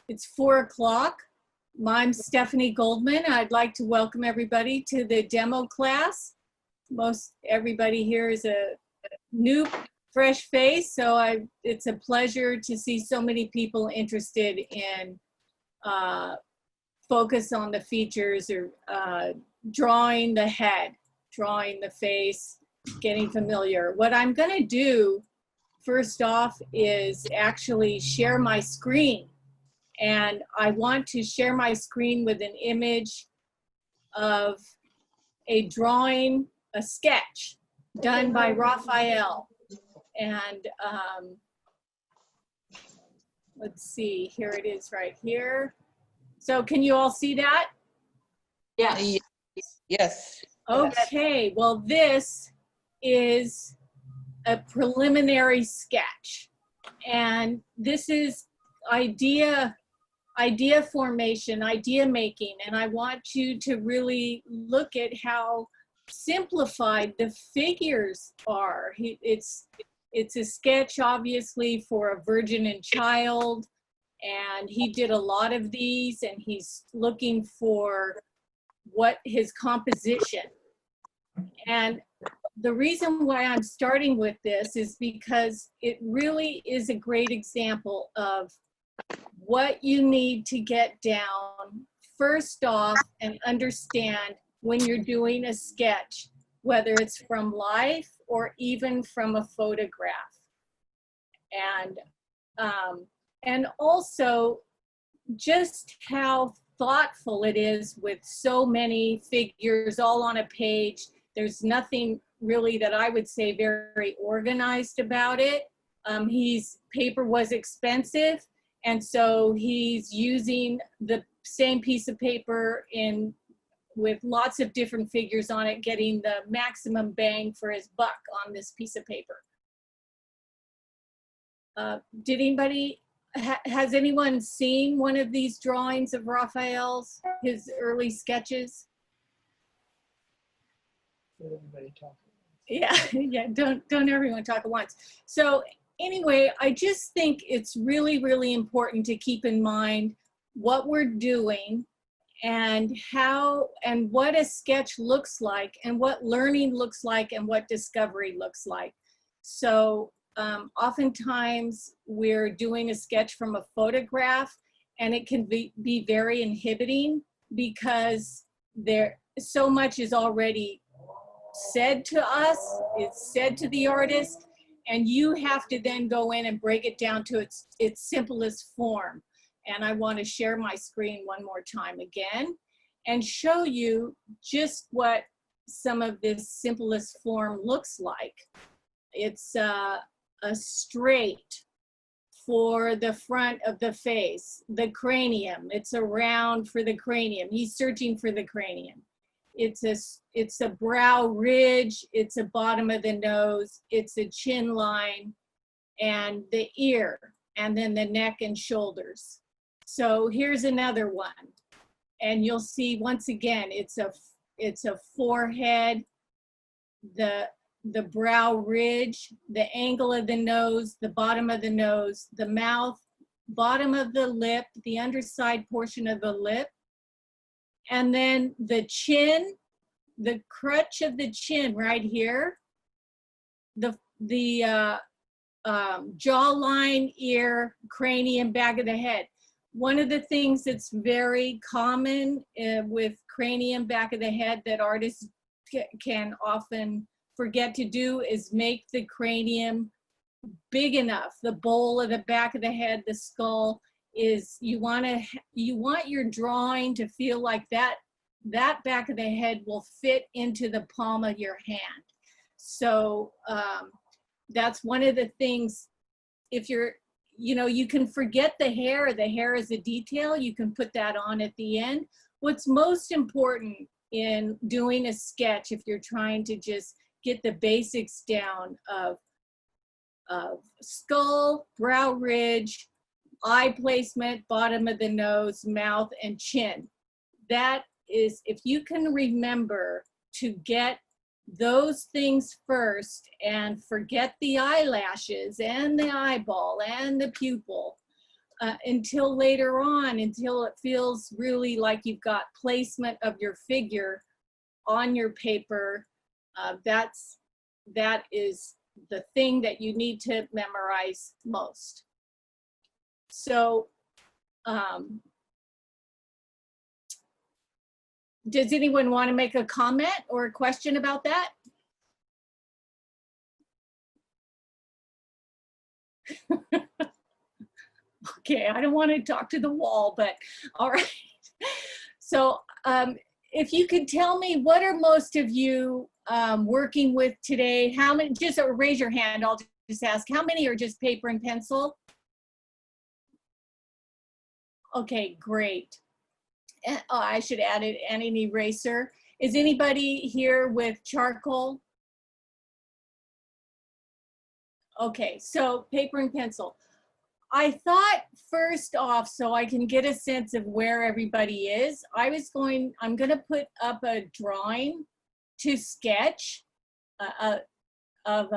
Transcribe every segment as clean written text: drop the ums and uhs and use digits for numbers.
It's 4 o'clock. I'm Stephanie Goldman. I'd like to welcome everybody to the demo class. Most everybody here is a new, fresh face, so it's a pleasure to see so many people interested in focus on the features or drawing the head, drawing the face, getting familiar. What I'm going to do first off is actually share my screen. And I want to share my screen with an image of a drawing, a sketch done by Raphael. And let's see, here it is right here. So can you all see that? Yes. Yes. Okay, well, this is a preliminary sketch. And this is idea formation, idea making, and I want you to really look at how simplified the figures are. It's a sketch, obviously, for a virgin and child, and he did a lot of these, and he's looking for what his composition. And the reason why I'm starting with this is because it really is a great example of what you need to get down first off and understand when you're doing a sketch, whether it's from life or even from a photograph. And also just how thoughtful it is with so many figures all on a page. There's nothing really that I would say very organized about it. Paper was expensive, and so he's using the same piece of paper with lots of different figures on it, getting the maximum bang for his buck on this piece of paper. Did anybody, has anyone seen one of these drawings of Raphael's, his early sketches? Everybody talk. Yeah, yeah, don't everyone talk at once. So anyway, I just think it's really, really important to keep in mind what we're doing and how and what a sketch looks like and what learning looks like and what discovery looks like. So oftentimes we're doing a sketch from a photograph, and it can be very inhibiting because so much is already said to us, it's said to the artist, and you have to then go in and break it down to its simplest form. And I want to share my screen one more time again and show you just what some of this simplest form looks like. It's a straight for the front of the face, the cranium. It's a round for the cranium. He's searching for the cranium. It's a brow ridge, it's a bottom of the nose, it's a chin line, and the ear, and then the neck and shoulders. So here's another one. And you'll see once again, it's a forehead, the brow ridge, the angle of the nose, the bottom of the nose, the mouth, bottom of the lip, the underside portion of the lip, and then the chin, the crutch of the chin right here, the jawline, ear, cranium, back of the head. One of the things that's very common with cranium, back of the head, that artists can often forget to do is make the cranium big enough. The bowl of the back of the head, the skull, is you want your drawing to feel like that back of the head will fit into the palm of your hand. So that's one of the things. If you can forget the hair is a detail, you can put that on at the end. What's most important in doing a sketch, if you're trying to just get the basics down of skull, brow ridge, eye placement, bottom of the nose, mouth, and chin. That is, if you can remember to get those things first and forget the eyelashes and the eyeball and the pupil, until later on, until it feels really like you've got placement of your figure on your paper. That is the thing that you need to memorize most. So does anyone want to make a comment or a question about that? Okay, I don't want to talk to the wall, but all right. So if you could tell me, what are most of you working with today? How many, just raise your hand, I'll just ask, how many are just paper and pencil? Okay, great. Oh, I should add it, and an eraser. Is anybody here with charcoal? Okay, so paper and pencil. I thought first off, so I can get a sense of where everybody is, I'm gonna put up a drawing to sketch of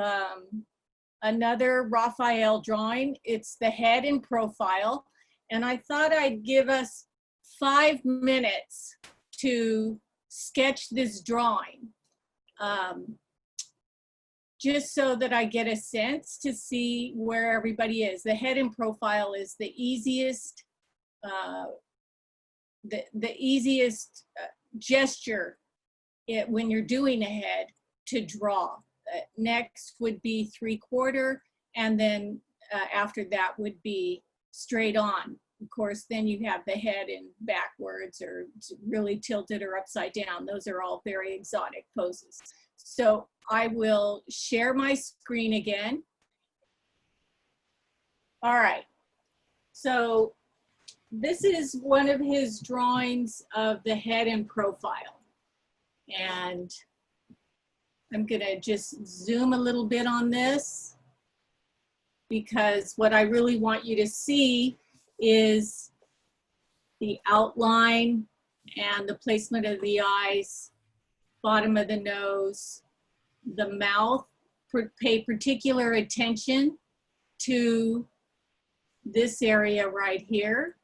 another Raphael drawing. It's the head and profile. And I thought I'd give us 5 minutes to sketch this drawing. Just so that I get a sense to see where everybody is. The head and profile is the easiest, the easiest gesture when you're doing a head to draw. Next would be 3/4, and then after that would be straight on. Of course, then you have the head in backwards or really tilted or upside down. Those are all very exotic poses. So I will share my screen again. All right. So this is one of his drawings of the head and profile. And I'm gonna just zoom a little bit on this, because what I really want you to see is the outline and the placement of the eyes, bottom of the nose, the mouth. Pay particular attention to this area right here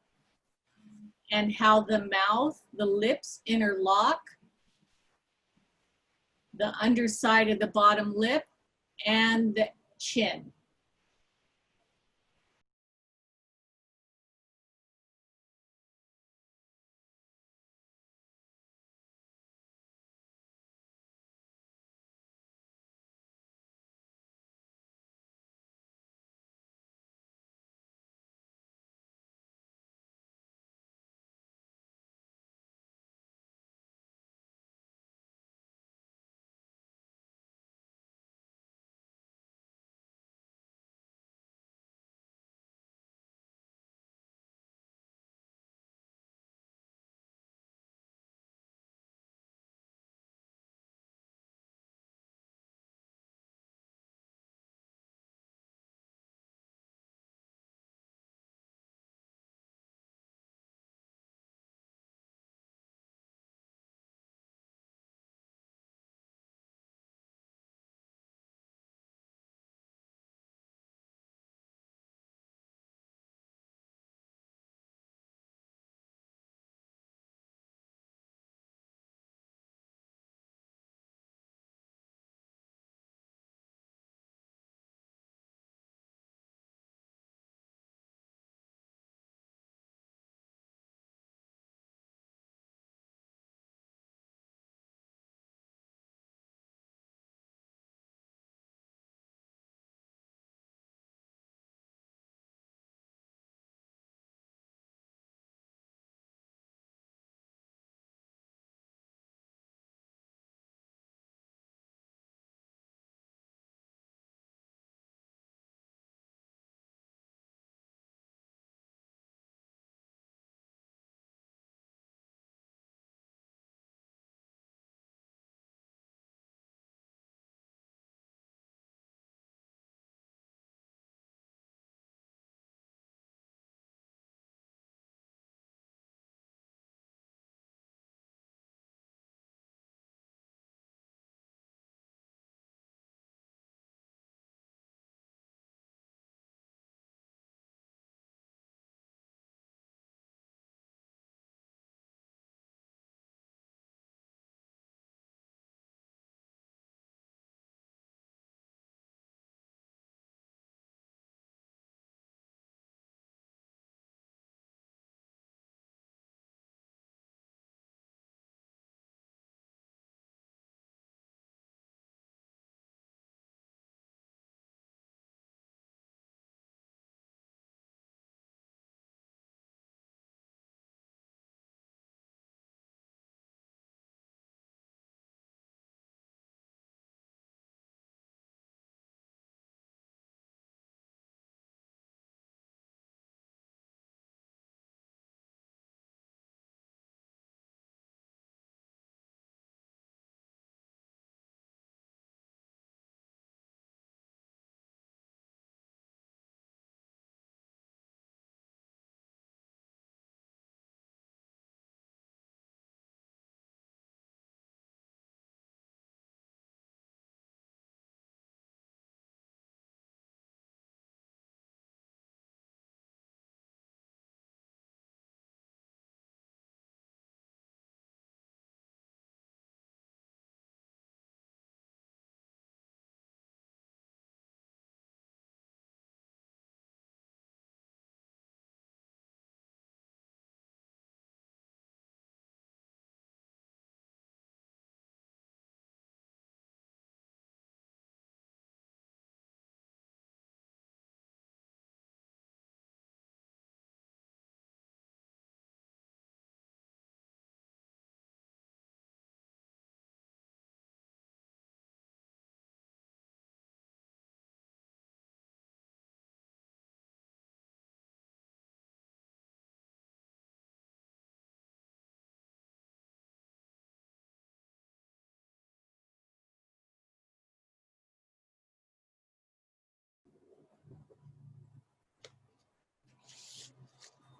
and how the mouth, the lips interlock, the underside of the bottom lip, and the chin.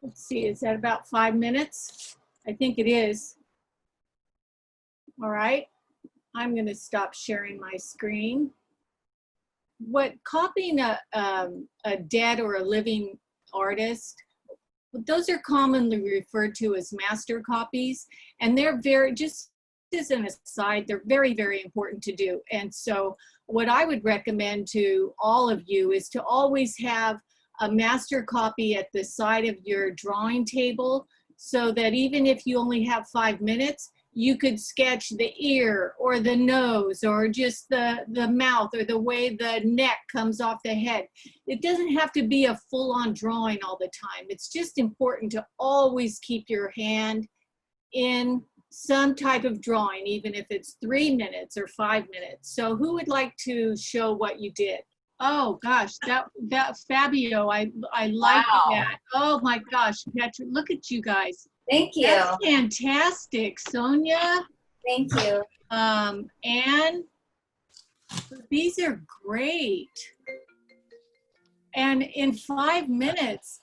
let's see, is that about 5 minutes? I think it is. All right, I'm going to stop sharing my screen. What copying a dead or a living artist, those are commonly referred to as master copies, and they're very, just as an aside, they're very, very important to do. And so what I would recommend to all of you is to always have a master copy at the side of your drawing table, so that even if you only have 5 minutes, you could sketch the ear or the nose or just the mouth or the way the neck comes off the head. It doesn't have to be a full-on drawing all the time. It's just important to always keep your hand in some type of drawing, even if it's 3 minutes or 5 minutes. So who would like to show what you did? Oh gosh, that Fabio, I like Wow. that. Oh my gosh, Petra, look at you guys. Thank you. That's fantastic, Sonia. Thank you. And these are great. And in 5 minutes,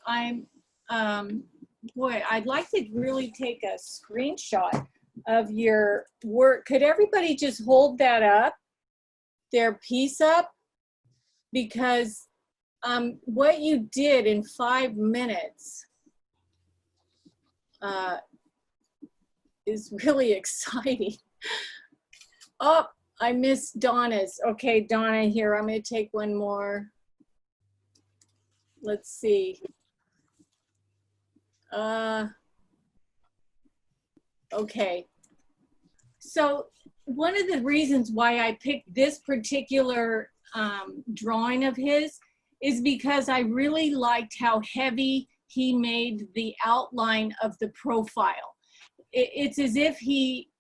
boy, I'd like to really take a screenshot of your work. Could everybody just hold that up, their piece up? Because what you did in 5 minutes is really exciting. Oh, I missed Donna's. Okay, Donna, here, I'm going to take one more. Let's see. Okay. So one of the reasons why I picked this particular drawing of his is because I really liked how heavy he made the outline of the profile. It's as if he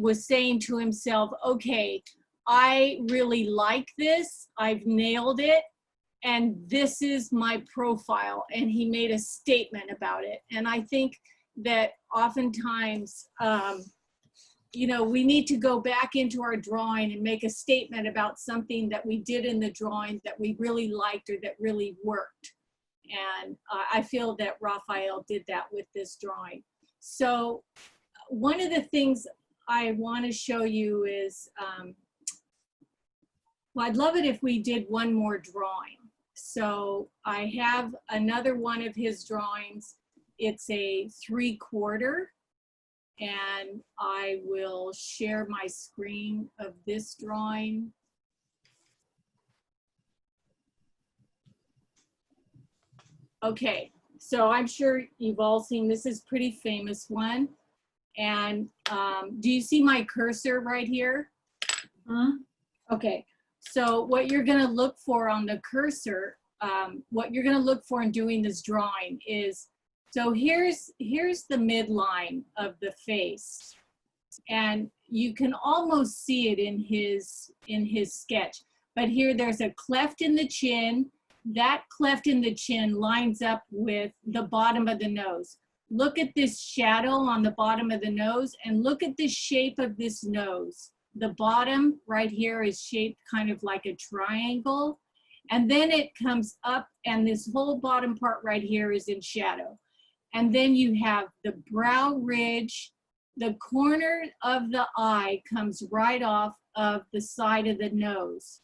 was saying to himself, okay, I really like this, I've nailed it, and this is my profile. And he made a statement about it. And I think that oftentimes, you know, we need to go back into our drawing and make a statement about something that we did in the drawing that we really liked or that really worked. And I feel that Raphael did that with this drawing. So one of the things I want to show you is, well, I'd love it if we did one more drawing. So I have another one of his drawings. It's a 3/4. And I will share my screen of this drawing. Okay, so I'm sure you've all seen, this is a pretty famous one. And do you see my cursor right here? Okay, so what you're gonna look for on the cursor, what you're gonna look for in doing this drawing is, so here's the midline of the face, and you can almost see it in his sketch. But here there's a cleft in the chin. That cleft in the chin lines up with the bottom of the nose. Look at this shadow on the bottom of the nose, and look at the shape of this nose. The bottom right here is shaped kind of like a triangle, and then it comes up, and this whole bottom part right here is in shadow. And then you have the brow ridge. The corner of the eye comes right off of the side of the nose.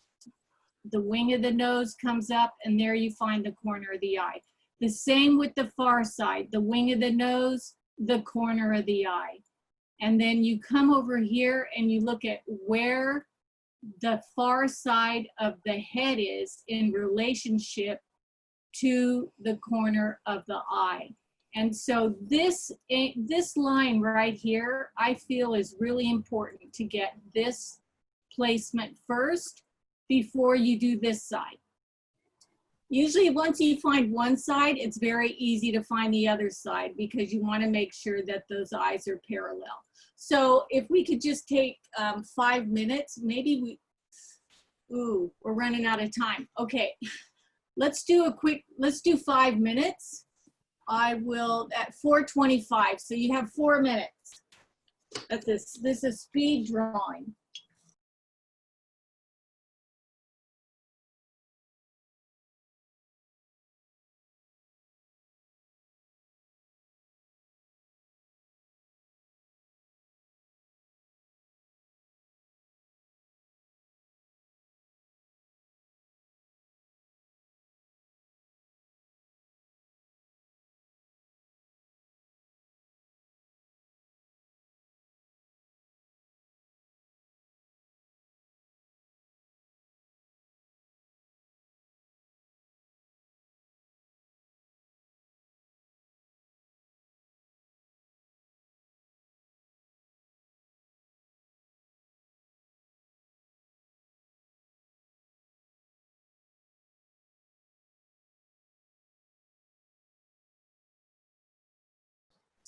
The wing of the nose comes up, and there you find the corner of the eye. The same with the far side, the wing of the nose, the corner of the eye. And then you come over here and you look at where the far side of the head is in relationship to the corner of the eye. And so this line right here, I feel is really important to get this placement first before you do this side. Usually once you find one side, it's very easy to find the other side because you want to make sure that those eyes are parallel. So if we could just take 5 minutes, maybe we're running out of time. Okay, let's do 5 minutes. I will at 4:25, so you have 4 minutes. This is speed drawing.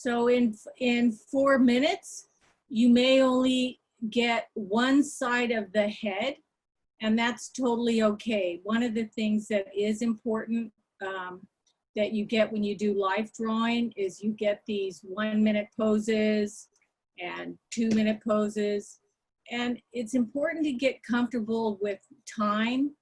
So in 4 minutes, you may only get one side of the head, and that's totally okay. One of the things that is important that you get when you do life drawing is you get these 1-minute poses and 2-minute poses. And it's important to get comfortable with time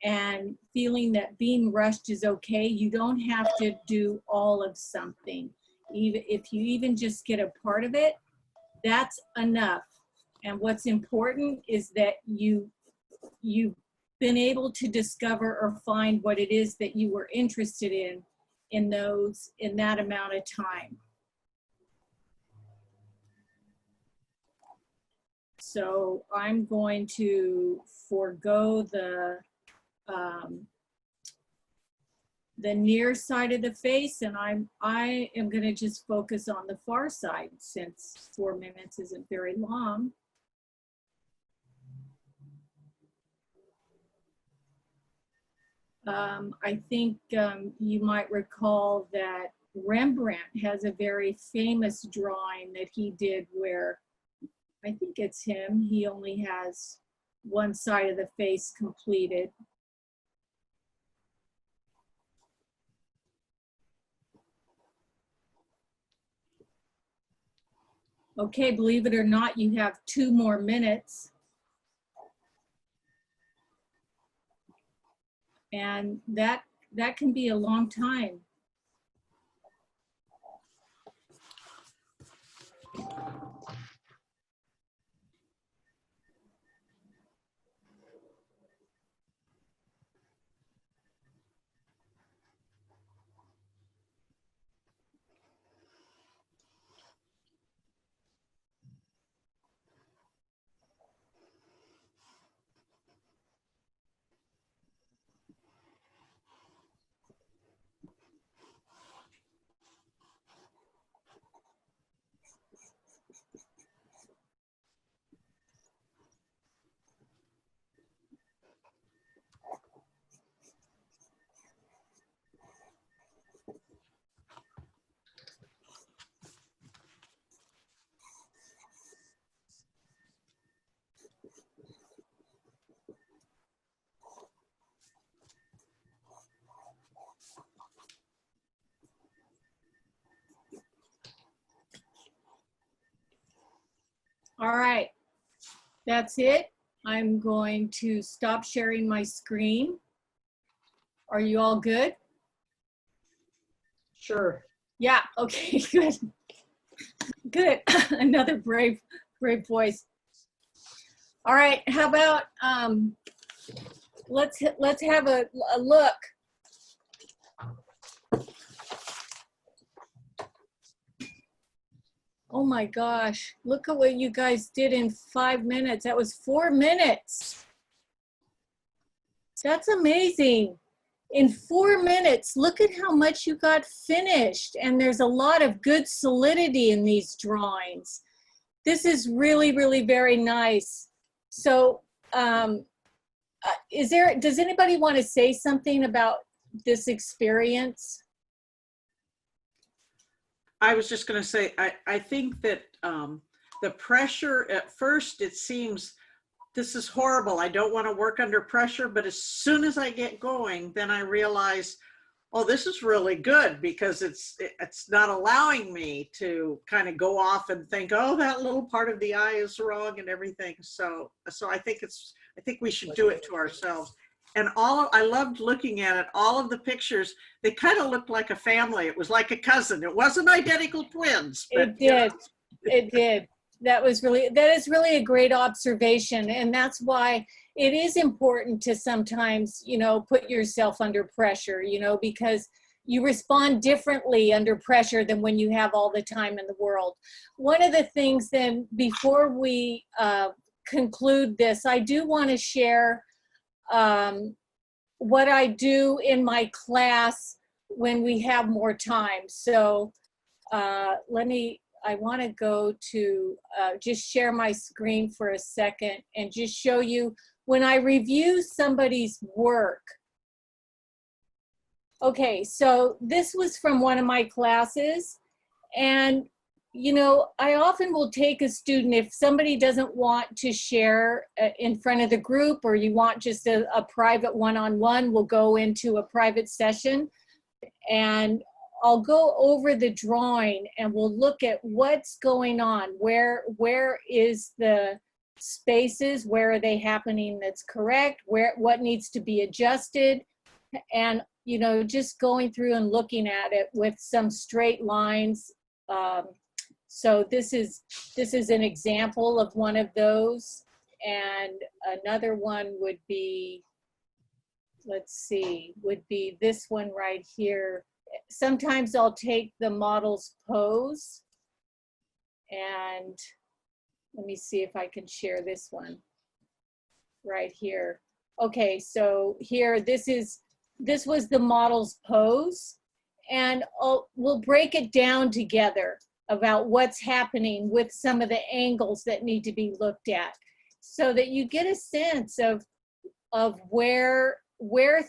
and feeling that being rushed is okay. You don't have to do all of something. Even if you even just get a part of it, that's enough. And what's important is that you've been able to discover or find what it is that you were interested in that amount of time. So I'm going to forego the near side of the face, and I am going to just focus on the far side since 4 minutes isn't very long. I think you might recall that Rembrandt has a very famous drawing that he did where, I think it's him, he only has one side of the face completed. Okay, believe it or not, you have 2 more minutes. And that can be a long time. All right, that's it. I'm going to stop sharing my screen. Are you all good? Sure. Yeah, okay, good. Good, another brave voice. All right, how about, let's have a look. Oh my gosh, look at what you guys did in 5 minutes. That was 4 minutes. That's amazing. In 4 minutes, look at how much you got finished. And there's a lot of good solidity in these drawings. This is really, really very nice. So does anybody want to say something about this experience? I was just going to say, I think that the pressure at first, it seems this is horrible. I don't want to work under pressure, but as soon as I get going, then I realize, oh, this is really good because it's not allowing me to kind of go off and think, oh, that little part of the eye is wrong and everything. So I think we should do it to ourselves. And I loved looking at it. All of the pictures, they kind of looked like a family. It was like a cousin. It wasn't identical twins. But, it did. It did. That is really a great observation. And that's why it is important to sometimes, put yourself under pressure, because you respond differently under pressure than when you have all the time in the world. One of the things then, before we conclude this, I do want to share what I do in my class when we have more time. So I want to go to just share my screen for a second and just show you when I review somebody's work. Okay, so this was from one of my classes, And, you know, I often will take a student, if somebody doesn't want to share in front of the group, or you want just a private one-on-one, we'll go into a private session and I'll go over the drawing and we'll look at what's going on. Where is the spaces? Where are they happening that's correct? What needs to be adjusted? And, you know, just going through and looking at it with some straight lines. So this is an example of one of those. And another one would be, let's see, would be this one right here. Sometimes I'll take the model's pose, and let me see if I can share this one right here. Okay, so here, this was the model's pose, and we'll break it down together about what's happening with some of the angles that need to be looked at, so that you get a sense of where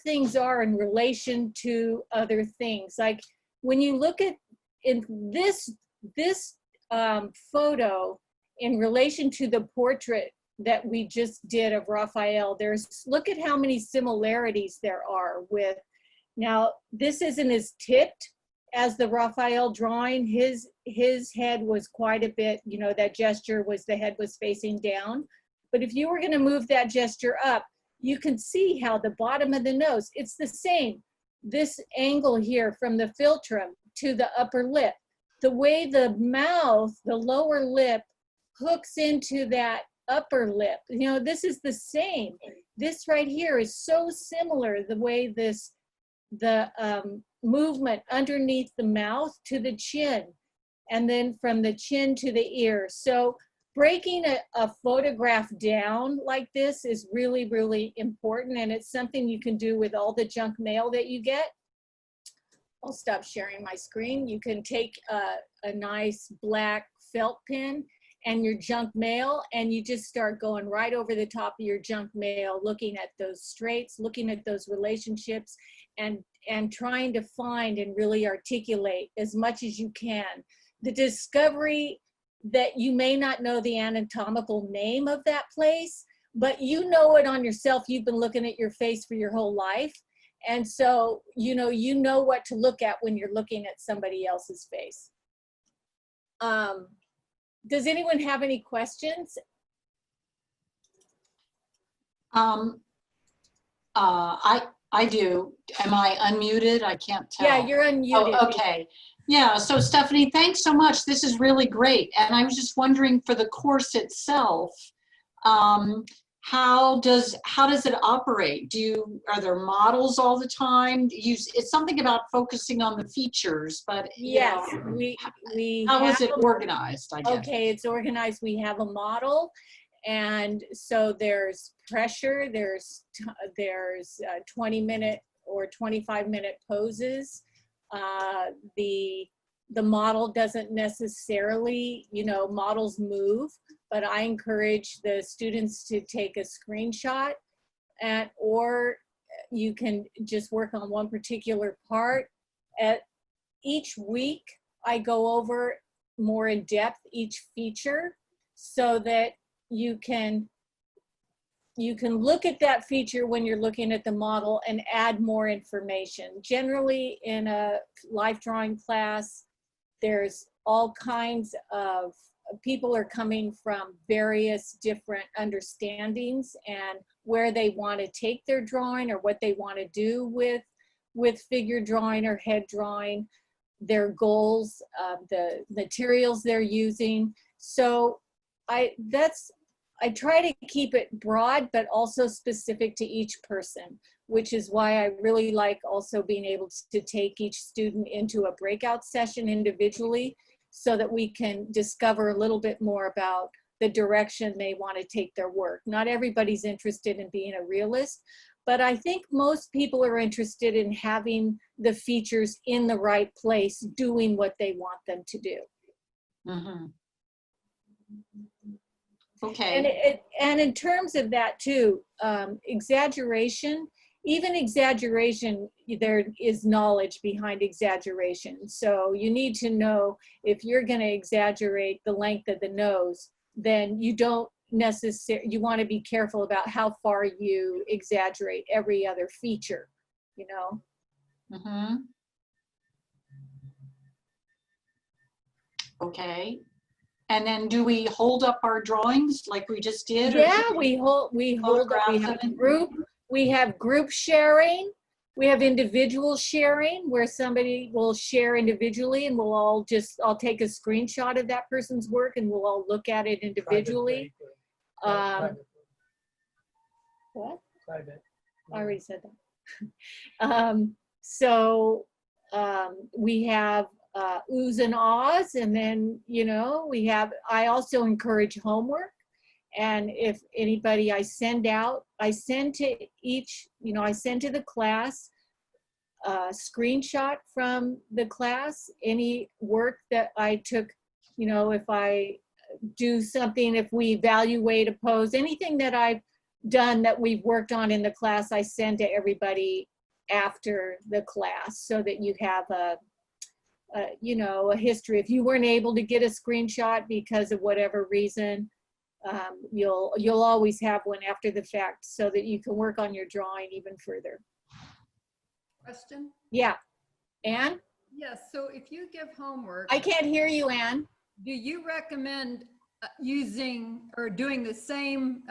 things are in relation to other things. Like when you look at in this photo in relation to the portrait that we just did of Raphael, look at how many similarities there are with, now this isn't as tipped as the Raphael drawing. His head was quite a bit, you know, that gesture was, the head was facing down. But if you were gonna move that gesture up, you can see how the bottom of the nose, it's the same. This angle here from the philtrum to the upper lip, the way the mouth, the lower lip hooks into that upper lip, you know, this is the same. This right here is so similar, the way the movement underneath the mouth to the chin, and then from the chin to the ear. So breaking a photograph down like this is really, really important, and it's something you can do with all the junk mail that you get. I'll stop sharing my screen. You can take a nice black felt pen and your junk mail, and you just start going right over the top of your junk mail, looking at those straights, looking at those relationships, and trying to find and really articulate as much as you can. The discovery that you may not know the anatomical name of that place, but you know it on yourself. You've been looking at your face for your whole life. And so, you know what to look at when you're looking at somebody else's face. Does anyone have any questions? I do. Am I unmuted? I can't tell. Yeah, you're unmuted. Oh, okay. Yeah, so Stephanie, thanks so much. This is really great. And I was just wondering, for the course itself, how does it operate? Are there models all the time? It's something about focusing on the features, but yes, you know, we how is it organized, I guess? Okay, it's organized. We have a model, and so there's pressure, there's 20-minute or 25-minute poses. The model doesn't necessarily, you know, models move, but I encourage the students to take a screenshot, or you can just work on one particular part. At each week, I go over more in depth each feature, so that you can look at that feature when you're looking at the model and add more information. Generally, in a life drawing class, there's all kinds of people are coming from various different understandings and where they want to take their drawing, or what they want to do with figure drawing or head drawing, their goals, the materials they're using. So I try to keep it broad, but also specific to each person, which is why I really like also being able to take each student into a breakout session individually, so that we can discover a little bit more about the direction they want to take their work. Not everybody's interested in being a realist, but I think most people are interested in having the features in the right place, doing what they want them to do. Mm-hmm. Okay. And in terms of that too, exaggeration even exaggeration, there is knowledge behind exaggeration. So you need to know if you're going to exaggerate the length of the nose, then you don't necessarily, you want to be careful about how far you exaggerate every other feature, you know? Mm-hmm. Okay. And then do we hold up our drawings like we just did? Or Yeah, do we hold up, we photograph have them? we have group sharing, we have individual sharing where somebody will share individually and I'll take a screenshot of that person's work and we'll all look at it individually. What? Private. I already said that. We have oohs and ahs, and then, you know, I also encourage homework. And if anybody I send to each, you know, I send to the class a screenshot from the class, any work that I took, you know, if I do something, if we evaluate a pose, anything that I've done that we've worked on in the class, I send to everybody after the class so that you have you know, a history. If you weren't able to get a screenshot because of whatever reason, you'll always have one after the fact so that you can work on your drawing even further. Question? Yeah. Anne? Yes, so if you give homework, I can't hear you, Anne. do you recommend using or doing the same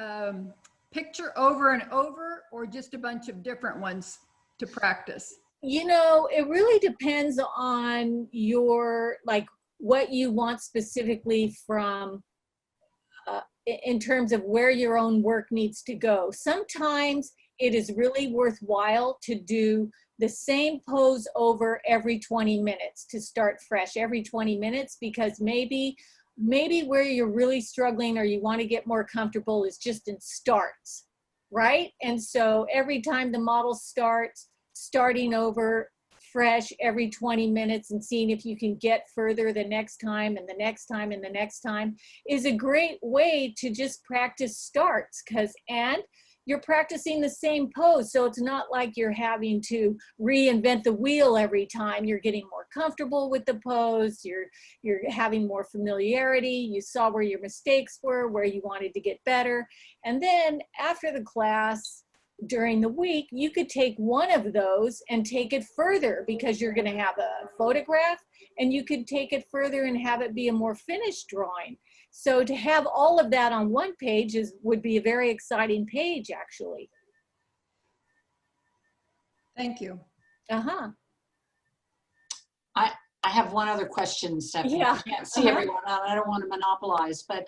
picture over and over, or just a bunch of different ones to practice? You know, it really depends on your, like, what you want specifically from, in terms of where your own work needs to go. Sometimes it is really worthwhile to do the same pose over every 20 minutes, to start fresh every 20 minutes, because maybe where you're really struggling or you want to get more comfortable is just in starts, right? And so every time the model starts, starting over fresh every 20 minutes and seeing if you can get further the next time and the next time and the next time is a great way to just practice starts, and you're practicing the same pose. So it's not like you're having to reinvent the wheel every time. You're getting more comfortable with the pose. You're having more familiarity. You saw where your mistakes were, where you wanted to get better. And then after the class, during the week, you could take one of those and take it further, because you're going to have a photograph, and you could take it further and have it be a more finished drawing. So to have all of that on one page would be a very exciting page, actually. Thank you. Uh-huh. I have one other question, Stephanie. Yeah. I can't see everyone. I don't want to monopolize, but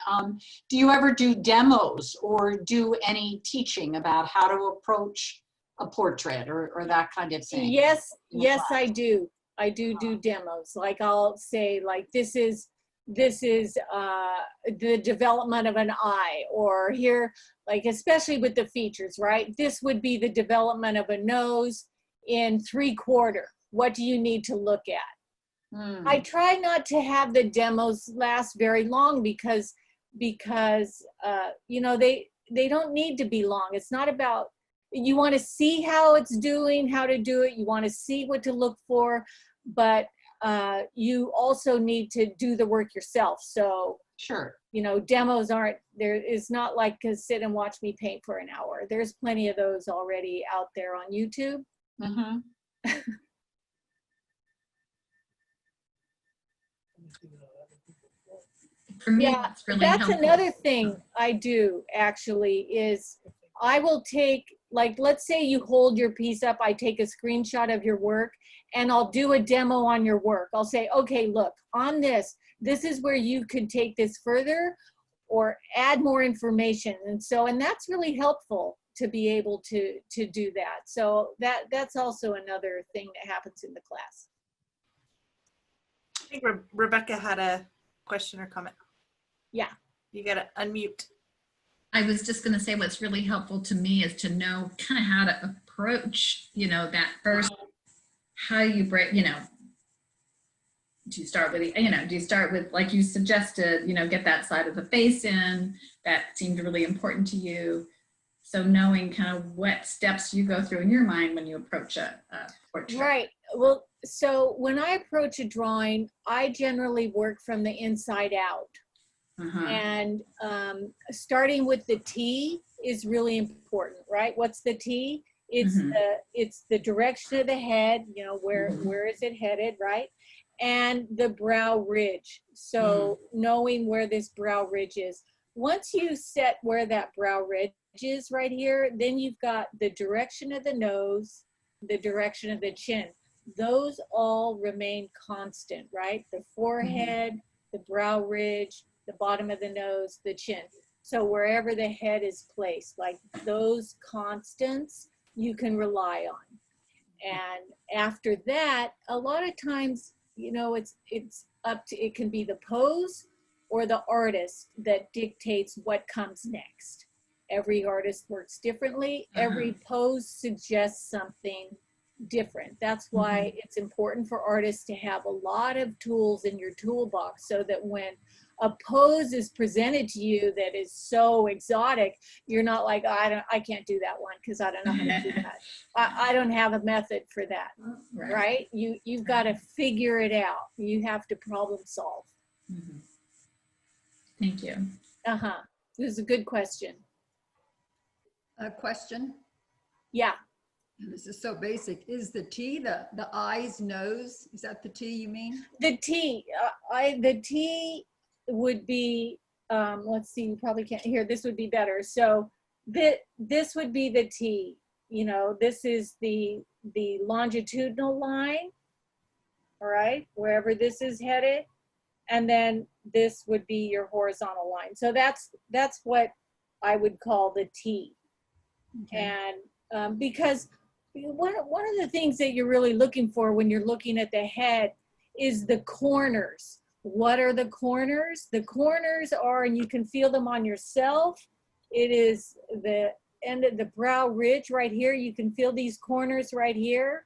do you ever do demos or do any teaching about how to approach a portrait or that kind of thing? Yes, I do. I do demos. Like, I'll say, like, this is the development of an eye, or here, like, especially with the features, right? This would be the development of a nose in 3/4. What do you need to look at? I try not to have the demos last very long because you know, they don't need to be long. It's not about, you want to see how it's doing, how to do it. You want to see what to look for, but you also need to do the work yourself. So, sure, you know, demos aren't there. It's not like to sit and watch me paint for an hour. There's plenty of those already out there on YouTube. Mm-hmm. For me, Yeah, it's really that's helpful. another thing I do, actually, is I will take, like, let's say you hold your piece up, I take a screenshot of your work, and I'll do a demo on your work. I'll say, okay, look, on this is where you could take this further or add more information. And that's really helpful to be able to do that. So that's also another thing that happens in the class. I think Rebecca had a question or comment. Yeah. You got to unmute. I was just going to say what's really helpful to me is to know kind of how to approach, you know, that first, how you break, you know, do you start with, like you suggested, you know, get that side of the face in, that seemed really important to you. So knowing kind of what steps you go through in your mind when you approach a portrait. Right. Well, so when I approach a drawing, I generally work from the inside out. Uh-huh. And starting with the T is really important, right? What's the T? It's the direction of the head, you know, where is it headed, right? And the brow ridge. So knowing where this brow ridge is. Once you set where that brow ridge is right here, then you've got the direction of the nose, the direction of the chin. Those all remain constant, right? The forehead, the brow ridge, the bottom of the nose, the chin. So wherever the head is placed, like those constants, you can rely on. And after that, a lot of times, you know, it's up to, it can be the pose or the artist that dictates what comes next. Every artist works differently. Every pose suggests something different. That's why it's important for artists to have a lot of tools in your toolbox, so that when a pose is presented to you that is so exotic, you're not like, oh, I can't do that one because I don't know how to do that. I don't have a method for that, right? You've got to figure it out. You have to problem solve. Thank you. This is a good question. A question? Yeah. And this is so basic. Is the T the eyes, nose? Is that the T you mean? The T, the T would be, let's see, you probably can't hear, this would be better. So this would be the T, you know, this is the longitudinal line, all right, wherever this is headed. And then this would be your horizontal line. So that's what I would call the T. Okay. And because one of the things that you're really looking for when you're looking at the head is the corners. What are the corners? The corners are, and you can feel them on yourself, it is the end of the brow ridge right here. You can feel these corners right here.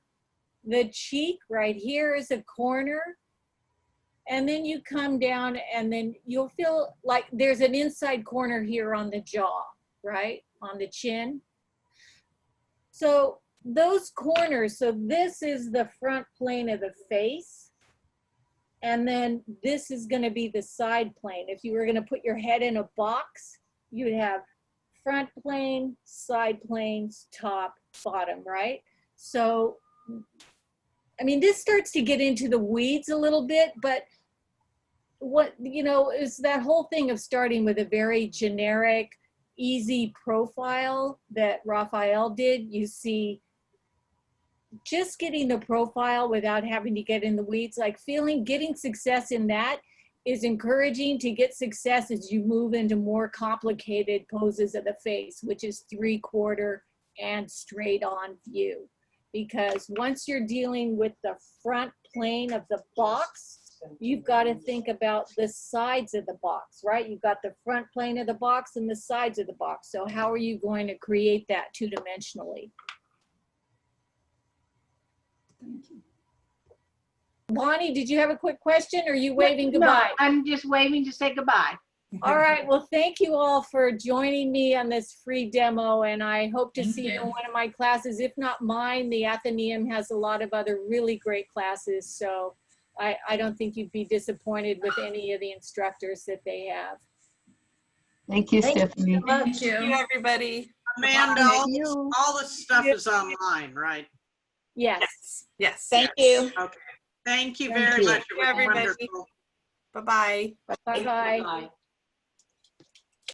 The cheek right here is a corner. And then you come down and then you'll feel like there's an inside corner here on the jaw, right? On the chin. So those corners, so this is the front plane of the face. And then this is going to be the side plane. If you were going to put your head in a box, you would have front plane, side planes, top, bottom, right? So, I mean, this starts to get into the weeds a little bit, but what, you know, is that whole thing of starting with a very generic, easy profile that Raphael did. You see, just getting the profile without having to get in the weeds, like getting success in that is encouraging to get success as you move into more complicated poses of the face, which is 3/4 and straight on view. Because once you're dealing with the front plane of the box, you've got to think about the sides of the box, right? You've got the front plane of the box and the sides of the box. So how are you going to create that two-dimensionally? Thank you. Bonnie, did you have a quick question or are you waving goodbye? No, I'm just waving to say goodbye. All right, well, thank you all for joining me on this free demo, and I hope to see you in one of my classes. If not mine, the Athenaeum has a lot of other really great classes, so I don't think you'd be disappointed with any of the instructors that they have. Thank you, Stephanie. Thank you. Thank you, everybody. Amanda, Thank all the stuff is online, right? Yes. Yes. Thank yes. you. Okay. Thank you Thank very you. much. It was Everybody. wonderful. Bye-bye. Bye-bye. Bye.